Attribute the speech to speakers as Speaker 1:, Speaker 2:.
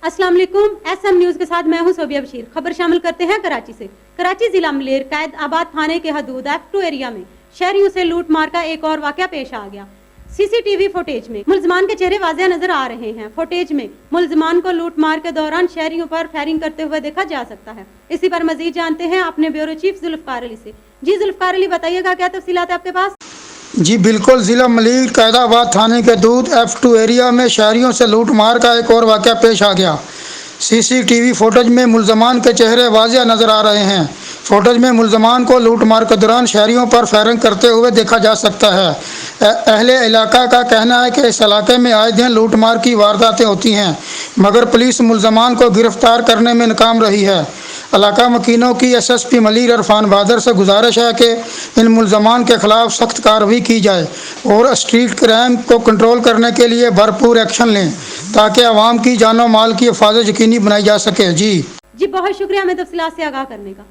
Speaker 1: अस्सलाम वालेकुम। SM news के साथ मैं हूं सोबिया बशीर। खबर शामिल करते हैं कराची से। कराची जिला मलेर कैद आबाद थाने के हदूद F2 एरिया में शहरियों से लूट मार का एक और वाकया पेश आ गया। CCTV फुटेज में मुलजमान के चेहरे वाज़ेह नजर आ रहे हैं। फुटेज में मुलजमान को लूट मार के दौरान शहरियों पर फायरिंग करते हुए देखा जा सकता है। इसी पर मजीद जानते हैं अपने ब्यूरो चीफ जुल्फकार अली से। जी जुल्फकार अली, बताइएगा क्या तफसीलात है आपके पास?
Speaker 2: जी बिल्कुल, ज़िला मलीर कैदाबाद थाने के दूध F2 एरिया में शहरियों से लूट मार का एक और वाक़या पेश आ गया। CCTV फुटेज में मुलजमान के चेहरे वाज़ेह नज़र आ रहे हैं। फुटेज में मुलजमान को लूट मार के दौरान शहरियों पर फायरिंग करते हुए देखा जा सकता है। अहले इलाका का कहना है कि इस इलाके में आए दिन लूट मार की वारदातें होती हैं, मगर पुलिस मुलजमान को गिरफ्तार करने में नाकाम रही है। इलाका मकीनों की SSP मलीर इरफान बहादुर से गुजारिश है कि इन मुलजमान के खिलाफ सख्त कार्रवाई की जाए और स्ट्रीट क्राइम को कंट्रोल करने के लिए भरपूर एक्शन लें ताकि आवाम की जानो माल की हिफाजत यकीनी बनाई जा सके। जी
Speaker 1: बहुत शुक्रिया हमें तफसीलात से आगाह करने का।